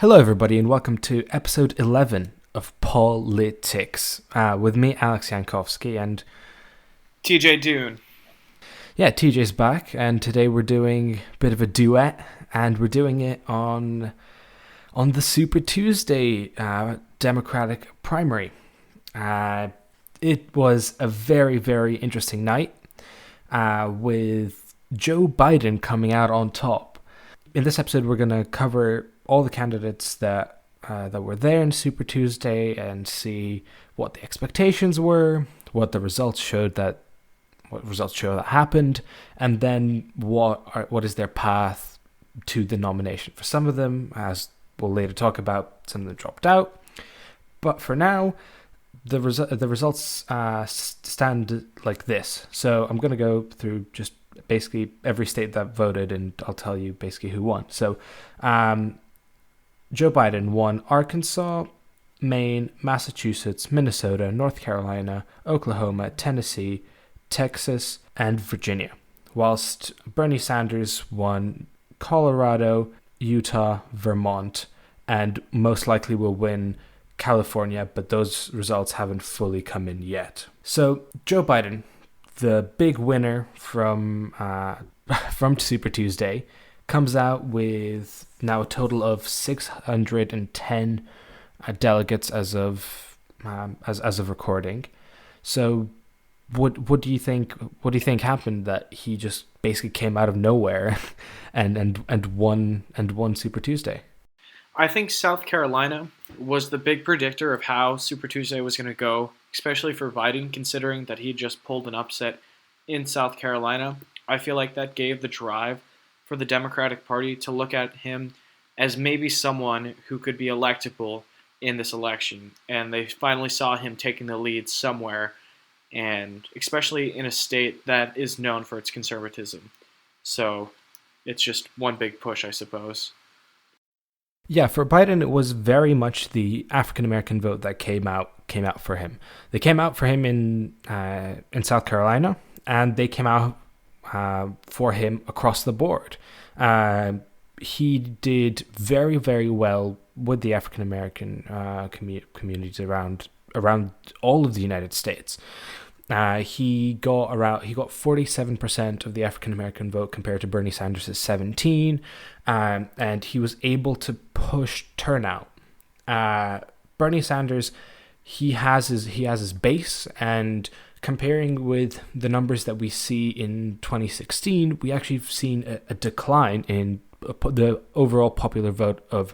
Hello, everybody, and welcome to episode 11 of Politics with me, Alex Yankowski, and TJ Dune. TJ's back, and today we're doing a bit of a duet, and we're doing it on the Super Tuesday Democratic primary. It was a very, very interesting night with Joe Biden coming out on top. In this episode, we're going to cover all the candidates that were there in Super Tuesday and see what the expectations were, what results show that happened, and then what is their path to the nomination. For some of them, as we'll later talk about, some of them dropped out. But for now, the results stand like this. So I'm going to go through just basically every state that voted, and I'll tell you basically who won. So Joe Biden won Arkansas, Maine, Massachusetts, Minnesota, North Carolina, Oklahoma, Tennessee, Texas, and Virginia, whilst Bernie Sanders won Colorado, Utah, Vermont, and most likely will win California, but those results haven't fully come in yet. So Joe Biden, the big winner from Super Tuesday, comes out with now a total of 610 delegates as of recording. So, what do you think? What do you think happened that he just basically came out of nowhere and won Super Tuesday? I think South Carolina was the big predictor of how Super Tuesday was going to go, especially for Biden, considering that he just pulled an upset in South Carolina. I feel like that gave the drive for the Democratic Party to look at him as maybe someone who could be electable in this election. And they finally saw him taking the lead somewhere, and especially in a state that is known for its conservatism. So it's just one big push, I suppose. Yeah, for Biden, it was very much the African American vote that came out for him. They came out for him in South Carolina, and they came out for him across the board. He did very, very well with the African American communities around all of the United States. He got 47% of the African American vote compared to Bernie Sanders' 17%, and he was able to push turnout. Bernie Sanders, he has his base, and comparing with the numbers that we see in 2016, we actually have seen a decline in the overall popular vote of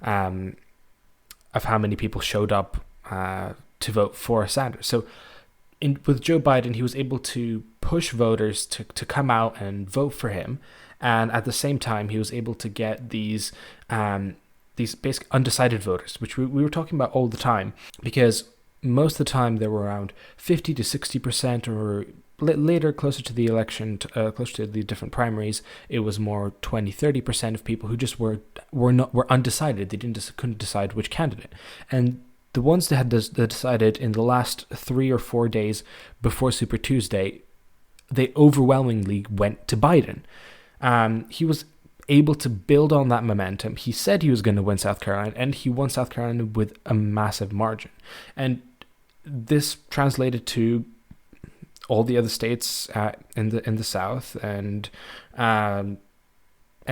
how many people showed up to vote for Sanders. So with Joe Biden, he was able to push voters to come out and vote for him, and at the same time, he was able to get these basic undecided voters, which we were talking about all the time, because most of the time there were around 50 to 60%, or later, closer to the election, closer to the different primaries, it was more 20-30% of people who just were undecided. They couldn't decide which candidate, and the ones that had decided in the last 3 or 4 days before Super Tuesday, they overwhelmingly went to Biden. He was able to build on that momentum. He said he was going to win South Carolina, and he won South Carolina with a massive margin. And this translated to all the other states in the South, and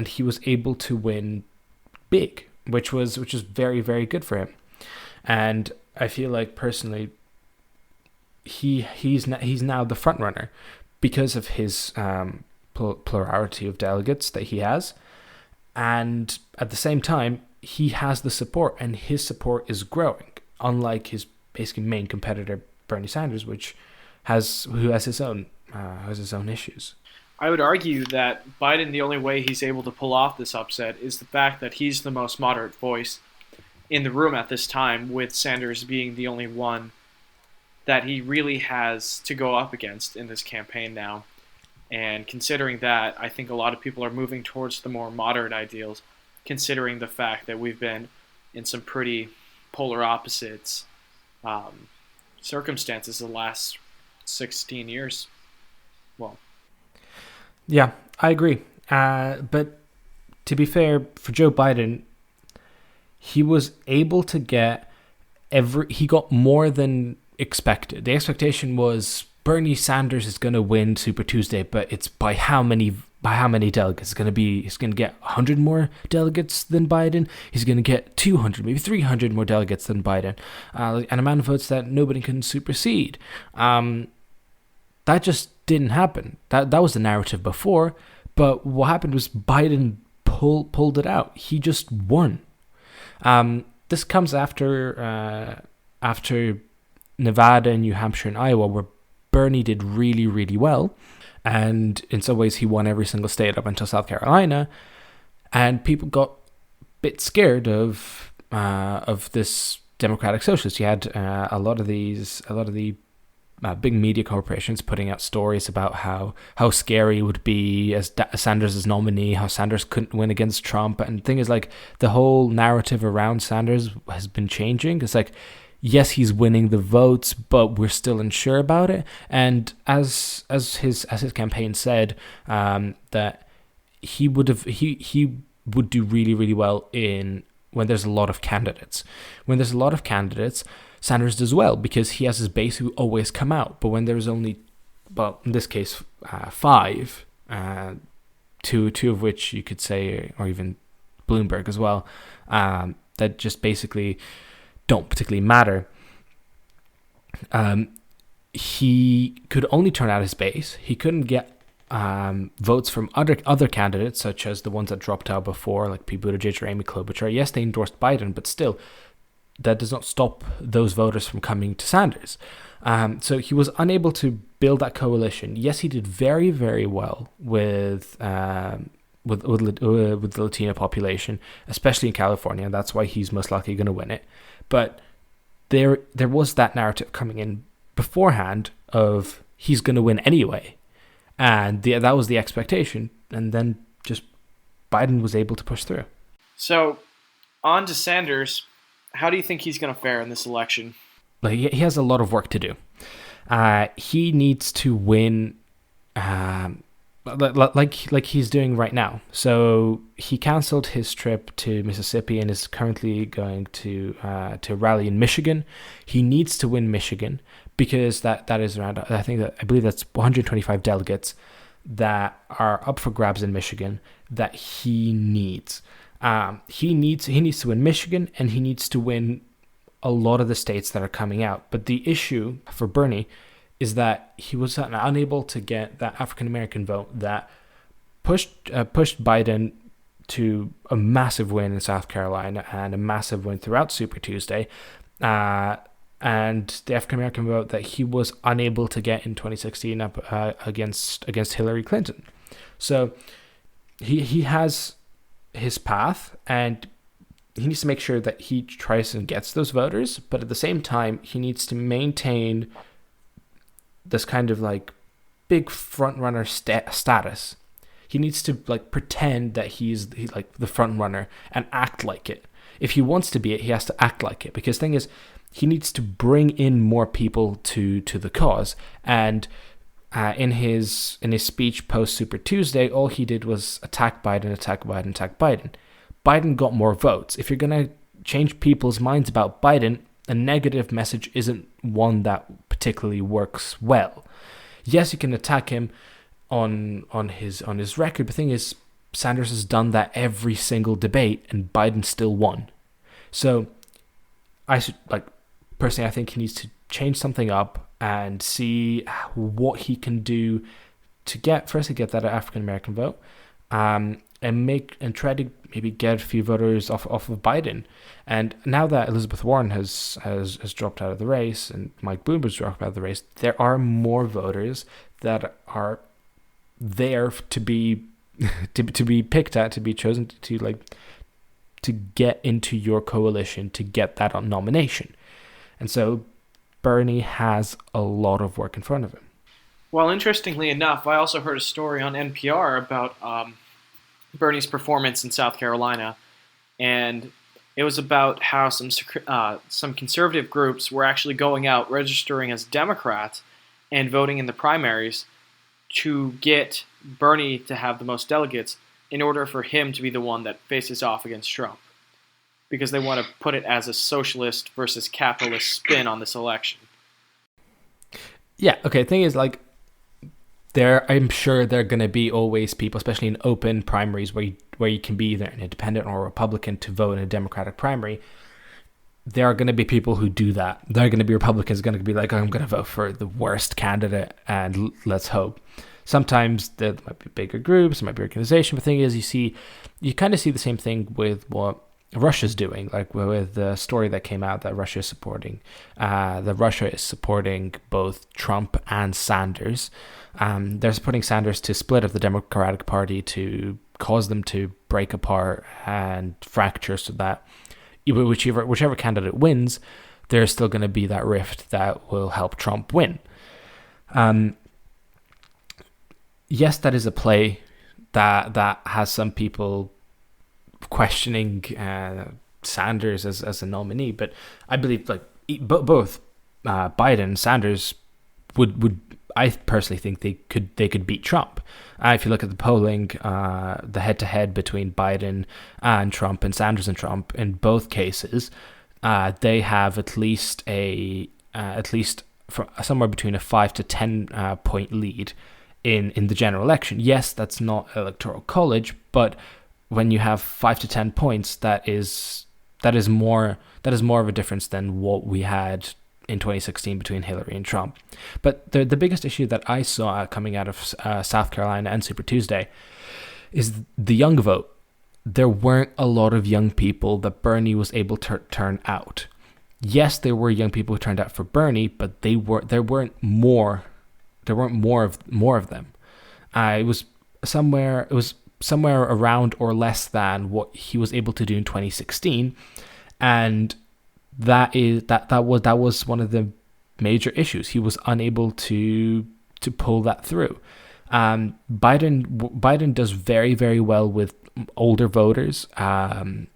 he was able to win big, which was very, very good for him. And I feel like personally, he's now the front runner because of his plurality of delegates that he has, and at the same time, he has the support, and his support is growing. Unlike his basically main competitor, Bernie Sanders, who has his own issues. I would argue that Biden, the only way he's able to pull off this upset is the fact that he's the most moderate voice in the room at this time, with Sanders being the only one that he really has to go up against in this campaign now. And considering that, I think a lot of people are moving towards the more moderate ideals, considering the fact that we've been in some pretty polar opposites circumstances the last 16 years. Well, yeah, I agree. But to be fair, for Joe Biden, he was able to get he got more than expected. The expectation was Bernie Sanders is going to win Super Tuesday, but it's by how many delegates? He's going to get 100 more delegates than Biden. He's going to get 200, maybe 300 more delegates than Biden, an amount of votes that nobody can supersede. That just didn't happen. That was the narrative before, but what happened was Biden pulled it out. He just won. This comes after Nevada, New Hampshire, and Iowa, where Bernie did really, really well. And in some ways, he won every single state up until South Carolina. And people got a bit scared of this Democratic Socialist. You had a lot of the big media corporations putting out stories about how scary it would be as Sanders' nominee, how Sanders couldn't win against Trump. And the thing is, like, the whole narrative around Sanders has been changing. It's like, yes, he's winning the votes, but we're still unsure about it. And as his campaign said, that he would do really, really well when there's a lot of candidates. When there's a lot of candidates, Sanders does well because he has his base who always come out. But when there's only, well, in this case, 5, two of which you could say, or even Bloomberg as well, that just basically don't particularly matter. He could only turn out his base. He couldn't get votes from other candidates, such as the ones that dropped out before, like Pete Buttigieg or Amy Klobuchar. Yes, they endorsed Biden, but still, that does not stop those voters from coming to Sanders. So he was unable to build that coalition. Yes, he did very, very well with the Latino population, especially in California. That's why he's most likely going to win it. But there was that narrative coming in beforehand of he's going to win anyway. And that was the expectation. And then just Biden was able to push through. So, on to Sanders. How do you think he's going to fare in this election? Like, he has a lot of work to do. He needs to win like he's doing right now. So he canceled his trip to Mississippi and is currently going to rally in Michigan. He needs to win Michigan because that is around, I believe that's 125 delegates that are up for grabs in Michigan that he needs. He needs to win Michigan, and he needs to win a lot of the states that are coming out. But the issue for Bernie is that he was unable to get that African American vote that pushed Biden to a massive win in South Carolina and a massive win throughout Super Tuesday, and the African American vote that he was unable to get in 2016 up against Hillary Clinton. So he has his path, and he needs to make sure that he tries and gets those voters, but at the same time, he needs to maintain this kind of like big front runner status. He needs to like pretend that he's like the front runner and act like it. If he wants to be it, he has to act like it, because the thing is, he needs to bring in more people to the cause. And in his speech post Super Tuesday, all he did was attack Biden. Biden got more votes. If you're going to change people's minds about Biden, a negative message isn't one that particularly works well. Yes, you can attack him on his record, but the thing is, Sanders has done that every single debate, and Biden still won. So, personally, I think he needs to change something up and see what he can do to get that African American vote, and try to maybe get a few voters off of Biden. And now that Elizabeth Warren has dropped out of the race and Mike Bloomberg's dropped out of the race, there are more voters that are there to be to be picked at, to be chosen to get into your coalition, to get that nomination. And so Bernie has a lot of work in front of him. Well, interestingly enough, I also heard a story on NPR about Bernie's performance in South Carolina, and it was about how some conservative groups were actually going out, registering as Democrats, and voting in the primaries to get Bernie to have the most delegates in order for him to be the one that faces off against Trump. because they want to put it as a socialist versus capitalist spin on this election. Yeah, okay, the thing is, like, I'm sure there are going to be always people, especially in open primaries where you can be either an independent or a Republican to vote in a Democratic primary. There are going to be people who do that. There are going to be Republicans going to be like, I'm going to vote for the worst candidate and let's hope. Sometimes there might be bigger groups, there might be organization. But the thing is, you kind of see the same thing with what Russia's doing, like with the story that came out that Russia is supporting. That Russia is supporting both Trump and Sanders. They're supporting Sanders to split up the Democratic Party, to cause them to break apart and fracture, so that whichever candidate wins, there's still going to be that rift that will help Trump win. Yes, that is a play that has some people questioning Sanders as a nominee, but I believe like both Biden and Sanders would I personally think they could beat Trump. If you look at the polling, the head-to-head between Biden and Trump and Sanders and Trump, in both cases, they have at least somewhere between a 5 to 10 point lead in the general election. Yes, that's not electoral college, but when you have 5 to 10 points, that is more of a difference than what we had in 2016 between Hillary and Trump. But the biggest issue that I saw coming out of South Carolina and Super Tuesday is the young vote. There weren't a lot of young people that Bernie was able to turn out. Yes, there were young people who turned out for Bernie, but there weren't more of them. It was somewhere around or less than what he was able to do in 2016, and that was one of the major issues. He was unable to pull that through. Biden does very, very well with older voters, and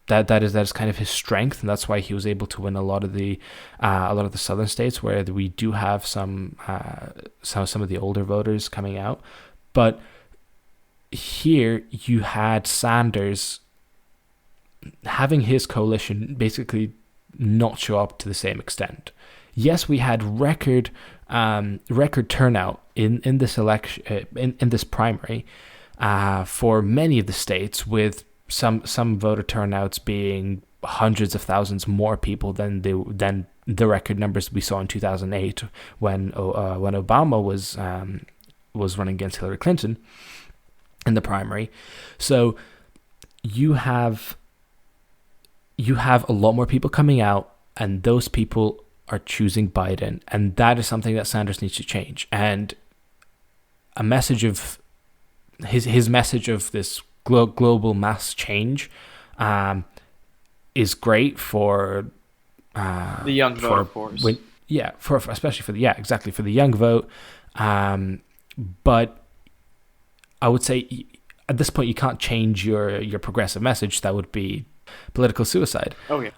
that is kind of his strength, and that's why he was able to win a lot of the southern states where we do have some of the older voters coming out. But here you had Sanders having his coalition basically not show up to the same extent. Yes, we had record turnout in this election, in this primary, for many of the states, with some voter turnouts being hundreds of thousands more people than the record numbers we saw in 2008 when Obama was running against Hillary Clinton in the primary. So you have a lot more people coming out, and those people are choosing Biden, and that is something that Sanders needs to change. And a message of his message of this global mass change is great for the young vote, of course. Especially for the young vote. But I would say at this point you can't change your progressive message. That would be political suicide. Okay.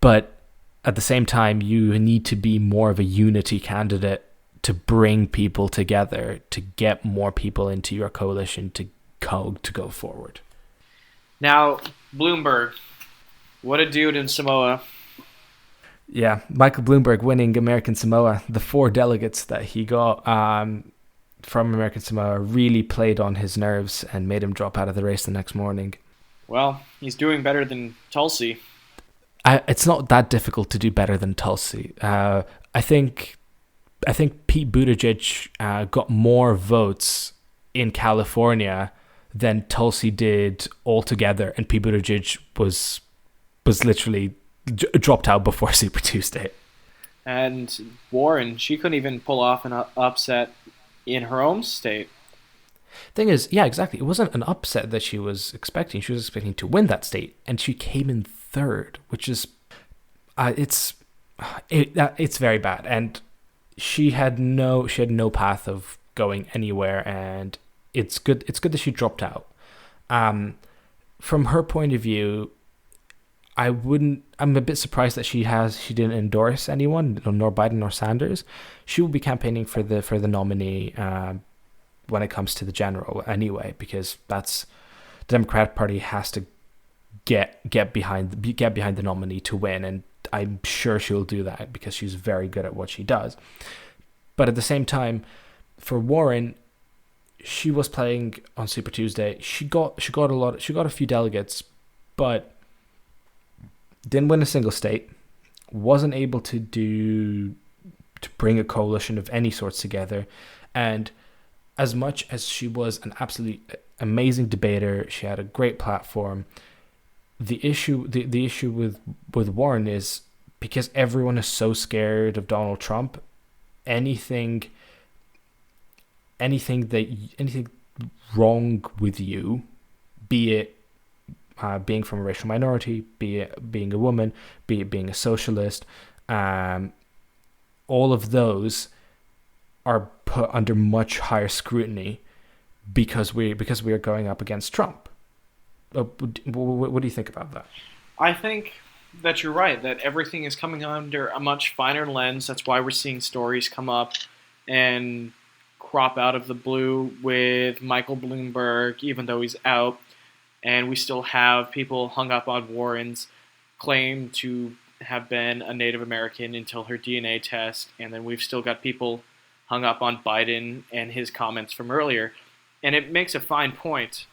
But at the same time, you need to be more of a unity candidate to bring people together, to get more people into your coalition to go forward. Now, Bloomberg, what a dude in Samoa. Yeah, Michael Bloomberg winning American Samoa. The 4 delegates that he got from American Samoa really played on his nerves and made him drop out of the race the next morning. Well, he's doing better than Tulsi. It's not that difficult to do better than Tulsi. I think Pete Buttigieg got more votes in California than Tulsi did altogether, and Pete Buttigieg was literally dropped out before Super Tuesday. And Warren, she couldn't even pull off an upset in her own state. Thing is, yeah, exactly. It wasn't an upset that she was expecting. She was expecting to win that state, and she came in third, which is, it's very bad. And she had no path of going anywhere, and it's good that she dropped out. From her point of view, I'm a bit surprised that she didn't endorse anyone, nor Biden nor Sanders. She will be campaigning for the nominee when it comes to the general anyway, because the Democratic Party has to get behind the nominee to win, and I'm sure she'll do that because she's very good at what she does. But at the same time, for Warren, she was playing on Super Tuesday. She got a few delegates, but didn't win a single state. Wasn't able to bring a coalition of any sorts together, and as much as she was an absolutely amazing debater, she had a great platform. The issue with Warren is because everyone is so scared of Donald Trump, anything wrong with you, be it being from a racial minority, be it being a woman, be it being a socialist, all of those are put under much higher scrutiny because we are going up against Trump. What do you think about that? I think that you're right, that everything is coming under a much finer lens. That's why we're seeing stories come up and crop out of the blue with Michael Bloomberg, even though he's out. And we still have people hung up on Warren's claim to have been a Native American until her DNA test. And then we've still got people hung up on Biden and his comments from earlier. And it makes a fine point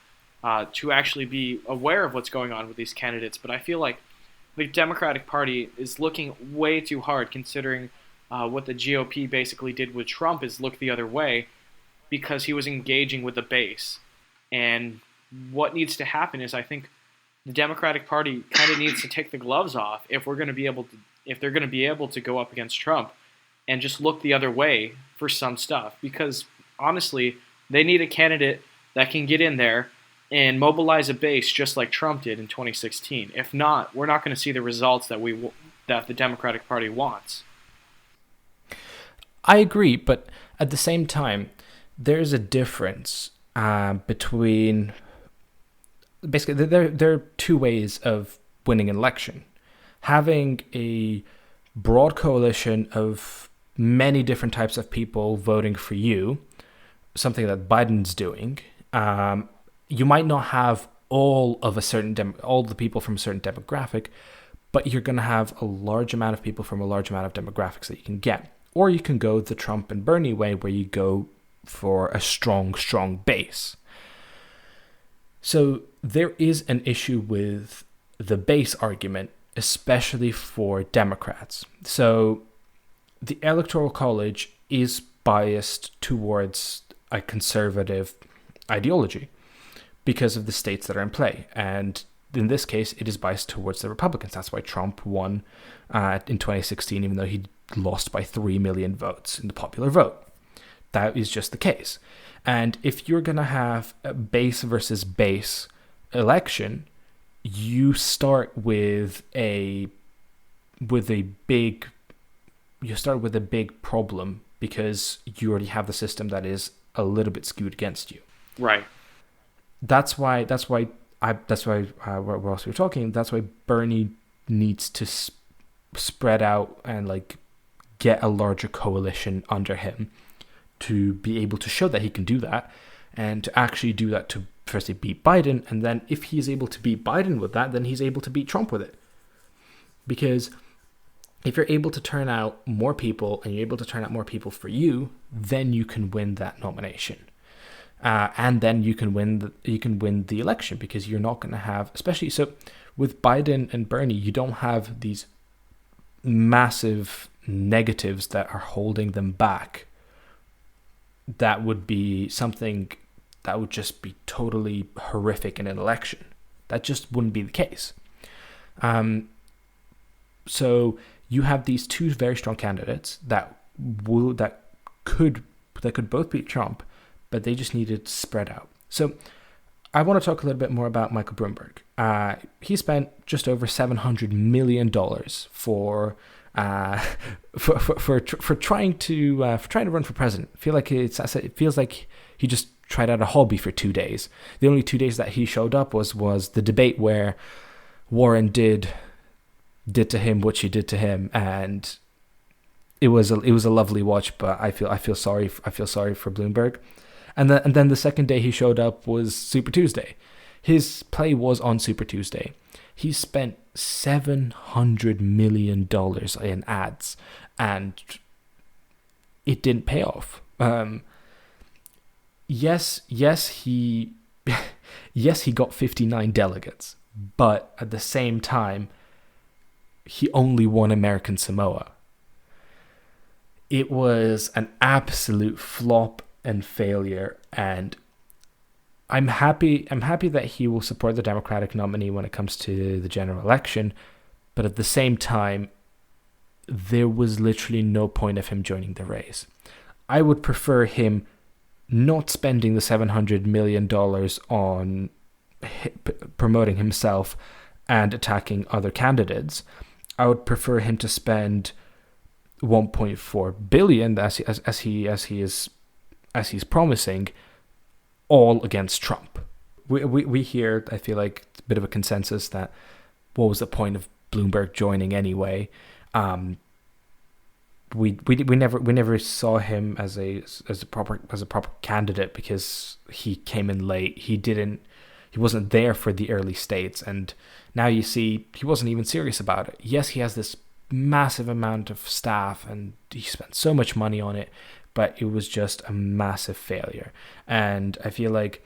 to actually be aware of what's going on with these candidates. But I feel like the Democratic Party is looking way too hard, considering what the GOP basically did with Trump is look the other way because he was engaging with the base. And what needs to happen is I think the Democratic Party kind of needs to take the gloves off if they're going to be able to go up against Trump and just look the other way for some stuff. Because honestly, they need a candidate that can get in there and mobilize a base just like Trump did in 2016. If not, we're not going to see the results that the Democratic Party wants. I agree, but at the same time, there's a difference between... Basically, there are two ways of winning an election. Having a broad coalition of many different types of people voting for you, something that Biden's doing. You might not have all the people from a certain demographic, but you're going to have a large amount of people from a large amount of demographics that you can get. Or you can go the Trump and Bernie way, where you go for a strong base. So there is an issue with the base argument, especially for Democrats. So the Electoral College is biased towards a conservative ideology because of the states that are in play. And in this case, it is biased towards the Republicans. That's why Trump won in 2016, even though he lost by 3 million votes in the popular vote. That is just the case. And if you're going to have a base versus base election, you start with a big problem because you already have the system that is a little bit skewed against you. Right. That's why we're also talking. That's why Bernie needs to spread out and get a larger coalition under him to be able to show that he can do that, and to actually do that to firstly beat Biden, and then if he's able to beat Biden with that, then he's able to beat Trump with it. Because if you're able to turn out more people and you're able to turn out more people for you, then you can win that nomination. And then you can win the election, because you're not going to have, especially so with Biden and Bernie, you don't have these massive negatives that are holding them back. That would be something that would just be totally horrific in an election. That just wouldn't be the case. So you have these two very strong candidates that could both beat Trump, but they just need to spread out. So I want to talk a little bit more about Michael Bloomberg. He spent just over $700 million for trying to run for president. It feels like he just tried out a hobby for 2 days. The only 2 days that he showed up was the debate where Warren did to him what she did to him, and it was a lovely watch. But I feel sorry for Bloomberg. And then the second day he showed up was Super Tuesday. his play was on Super Tuesday. He spent $700 million in ads, and it didn't pay off. Yes, he yes, he got 59 delegates, but at the same time, he only won American Samoa. It was an absolute flop and failure, and I'm happy that he will support the Democratic nominee when it comes to the general election, but at the same time, there was literally no point of him joining the race. I would prefer him not spending the $700 million on promoting himself and attacking other candidates. I would prefer him to spend $1.4 billion as he's promising, all against Trump. We hear, I feel like, a bit of a consensus that what was the point of Bloomberg joining anyway? We never saw him as a proper candidate because he came in late. He wasn't there for the early states, and now you see he wasn't even serious about it. Yes, he has this massive amount of staff and he spent so much money on it, but it was just a massive failure. And I feel like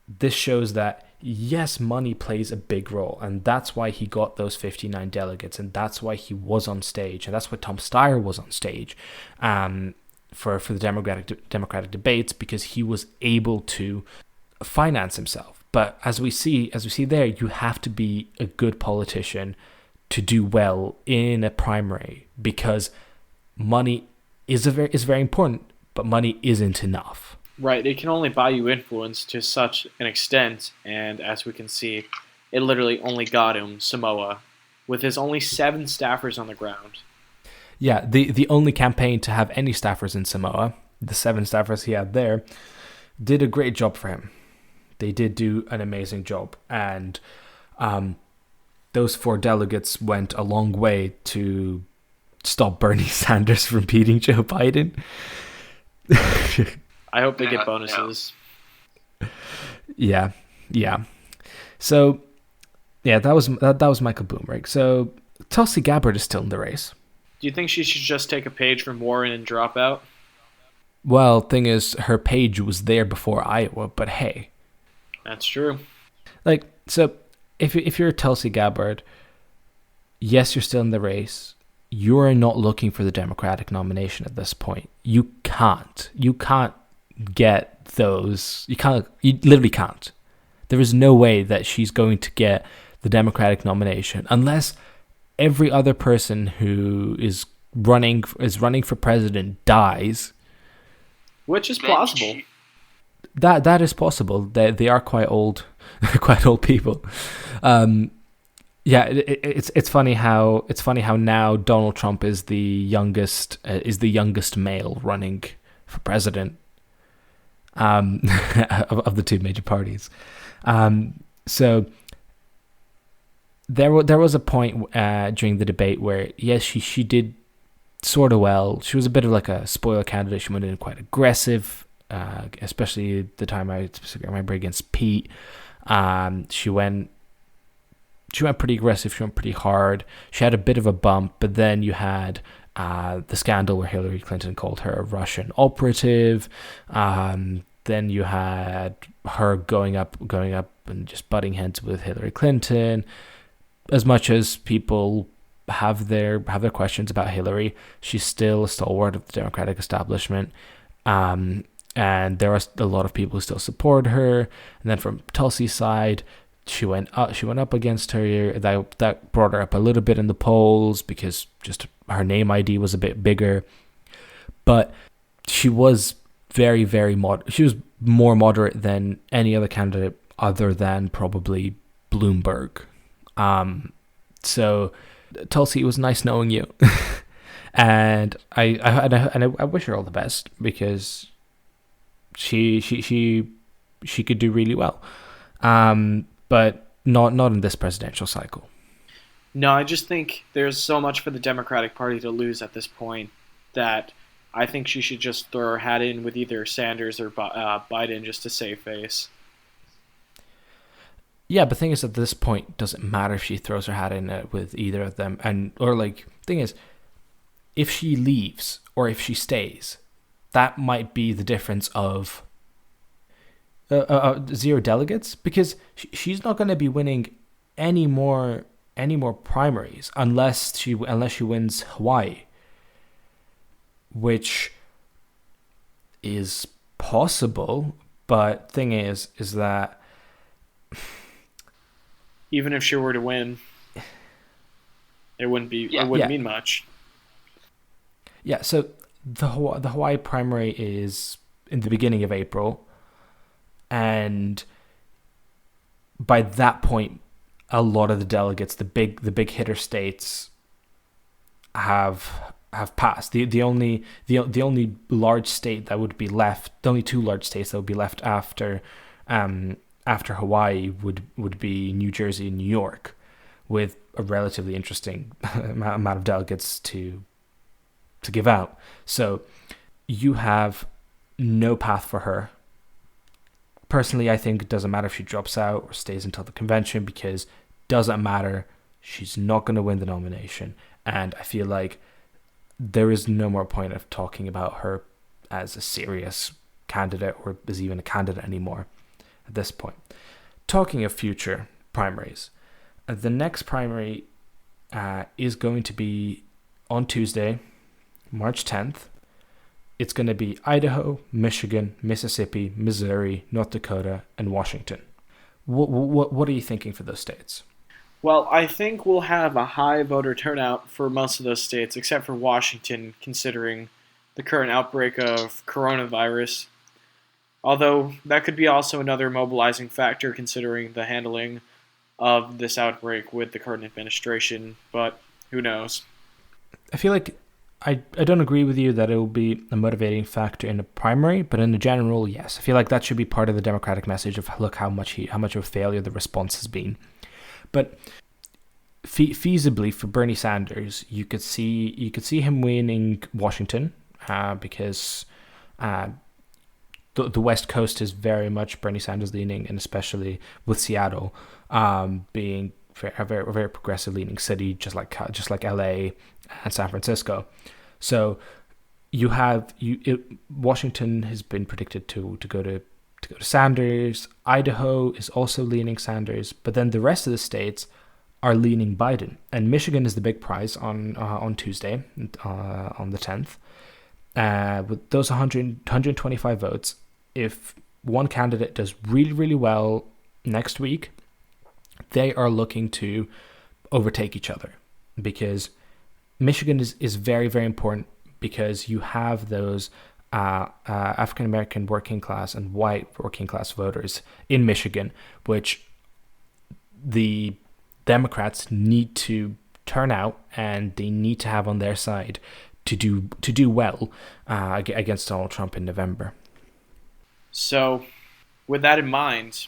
this shows that, yes, money plays a big role, and that's why he got those 59 delegates, and that's why he was on stage, and that's why Tom Steyer was on stage for the Democratic debates, because he was able to finance himself. But as we see there, you have to be a good politician to do well in a primary, because money is very important, but money isn't enough. Right, it can only buy you influence to such an extent, and as we can see, it literally only got him Samoa, with his only 7 staffers on the ground. Yeah, the only campaign to have any staffers in Samoa, the 7 staffers he had there, did a great job for him. They did do an amazing job, and those 4 delegates went a long way to stop Bernie Sanders from beating Joe Biden. I hope they get bonuses. Yeah. So, yeah, that was Michael Bloomberg. So Tulsi Gabbard is still in the race. Do you think she should just take a page from Warren and drop out? Well, thing is, her page was there before Iowa, but hey. That's true. Like, so if you're Tulsi Gabbard, yes, you're still in the race. You're not looking for the Democratic nomination at this point. You can't get those. You literally can't. There is no way that she's going to get the Democratic nomination unless every other person who is running for president dies. Which is plausible. That is possible. They are quite old, quite old people. Yeah, it's funny how now Donald Trump is the youngest male running for president of the 2 major parties. So there was a point during the debate where, yes, she did sort of well. She was a bit of like a spoiler candidate. She went in quite aggressive, especially the time I remember against Pete. She went pretty aggressive. She went pretty hard. She had a bit of a bump, but then you had the scandal where Hillary Clinton called her a Russian operative. Then you had her going up and just butting heads with Hillary Clinton. As much as people have their questions about Hillary, she's still a stalwart of the Democratic establishment. And there are a lot of people who still support her. And then from Tulsi's side, she went up against her. That brought her up a little bit in the polls because just her name ID was a bit bigger. But she was very, very she was more moderate than any other candidate other than probably Bloomberg. So Tulsi, it was nice knowing you. And I wish her all the best because she could do really well. But not in this presidential cycle. No, I just think there's so much for the Democratic Party to lose at this point that I think she should just throw her hat in with either Sanders or Biden just to save face. Yeah, but the thing is, at this point, it doesn't matter if she throws her hat in it with either of them, and or like thing is, if she leaves or if she stays, that might be the difference of 0 delegates, because she's not going to be winning any more primaries unless she wins Hawaii, which is possible. But thing is that even if she were to win, it wouldn't mean much. Yeah, so the Hawaii primary is in the beginning of April, and by that point, a lot of the delegates, the big hitter states, have passed. The only large state that would be left, the only two large states that would be left after Hawaii would be New Jersey and New York, with a relatively interesting amount of delegates to give out. So you have no path for her. Personally, I think it doesn't matter if she drops out or stays until the convention, because it doesn't matter. She's not going to win the nomination. And I feel like there is no more point of talking about her as a serious candidate, or as even a candidate anymore at this point. Talking of future primaries, the next primary is going to be on Tuesday, March 10th. It's going to be Idaho, Michigan, Mississippi, Missouri, North Dakota, and Washington. What are you thinking for those states? Well, I think we'll have a high voter turnout for most of those states, except for Washington, considering the current outbreak of coronavirus. Although that could be also another mobilizing factor, considering the handling of this outbreak with the current administration, but who knows? I feel like I don't agree with you that it will be a motivating factor in the primary, but in the general, yes. I feel like that should be part of the Democratic message of, look how much of a failure the response has been. But feasibly for Bernie Sanders, you could see him winning Washington, because the West Coast is very much Bernie Sanders leaning, and especially with Seattle being a very progressive leaning city, just like LA and San Francisco. So Washington has been predicted to go to Sanders. Idaho is also leaning Sanders, but then the rest of the states are leaning Biden, and Michigan is the big prize on Tuesday, on the 10th. With those 125 votes, if one candidate does really, really well next week, they are looking to overtake each other, because Michigan is very, very important, because you have those African American working class and white working class voters in Michigan, which the Democrats need to turn out, and they need to have on their side to do well against Donald Trump in November. So, with that in mind,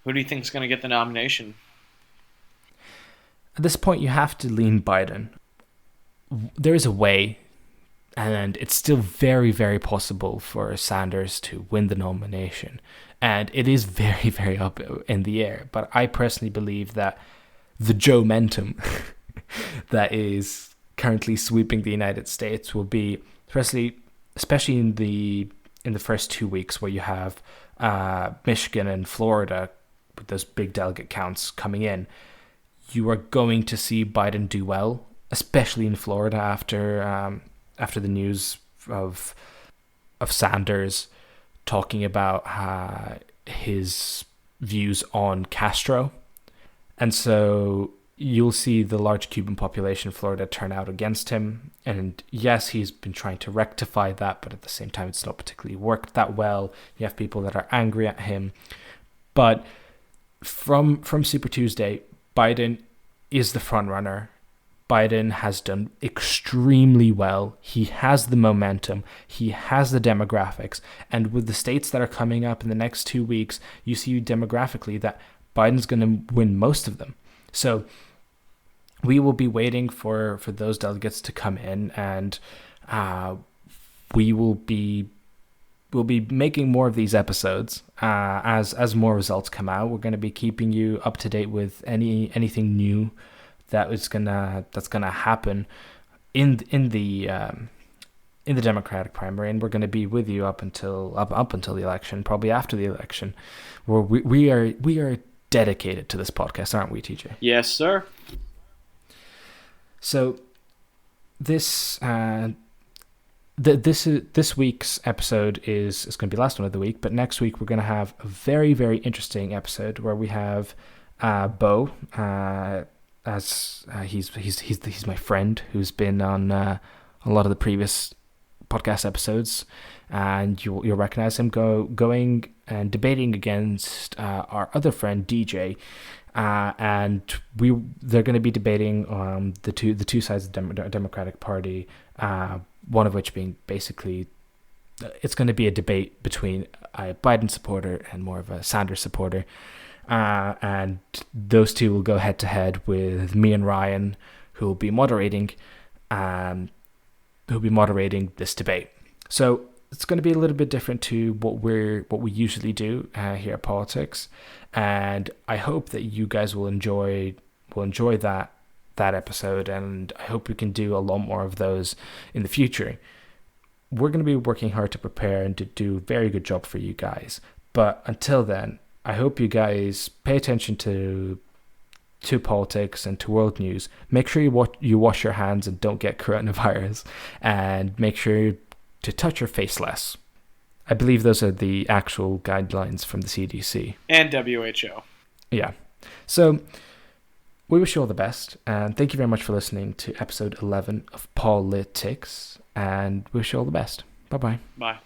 who do you think is going to get the nomination? At this point, you have to lean Biden. There is a way, and it's still very, very possible for Sanders to win the nomination. And it is very, very up in the air. But I personally believe that the Joe-mentum that is currently sweeping the United States will be, especially in the first 2 weeks, where you have Michigan and Florida with those big delegate counts coming in. You are going to see Biden do well, especially in Florida after the news of Sanders talking about his views on Castro. And so you'll see the large Cuban population in Florida turn out against him. And yes, he's been trying to rectify that, but at the same time, it's not particularly worked that well. You have people that are angry at him. But from Super Tuesday, Biden is the front runner. Biden has done extremely well. He has the momentum. He has the demographics. And with the states that are coming up in the next 2 weeks, you see demographically that Biden's going to win most of them. So we will be waiting for those delegates to come in, and we will be we'll be making more of these episodes as more results come out. We're going to be keeping you up to date with anything new that's gonna happen in the Democratic primary, and we're going to be with you up until the election, probably after the election. Where we are dedicated to this podcast, aren't we, TJ? Yes, sir. So this this week's episode is going to be the last one of the week, but next week we're going to have a very, very interesting episode where we have Bo, as he's my friend who's been on a lot of the previous podcast episodes, and you'll recognize him going and debating against our other friend DJ, and they're going to be debating the two sides of the Democratic Party. One of which being basically, it's going to be a debate between a Biden supporter and more of a Sanders supporter. And those two will go head to head with me and Ryan, who will be moderating this debate. So it's going to be a little bit different to what we usually do here at Politics. And I hope that you guys will enjoy that episode, and I hope we can do a lot more of those in the future. We're going to be working hard to prepare and to do a very good job for you guys. But until then, I hope you guys pay attention to politics and to world news. Make sure you wash your hands and don't get coronavirus, and make sure to touch your face less. I believe those are the actual guidelines from the CDC and WHO. Yeah. So we wish you all the best, and thank you very much for listening to episode 11 of Politics, and wish you all the best. Bye-bye. Bye.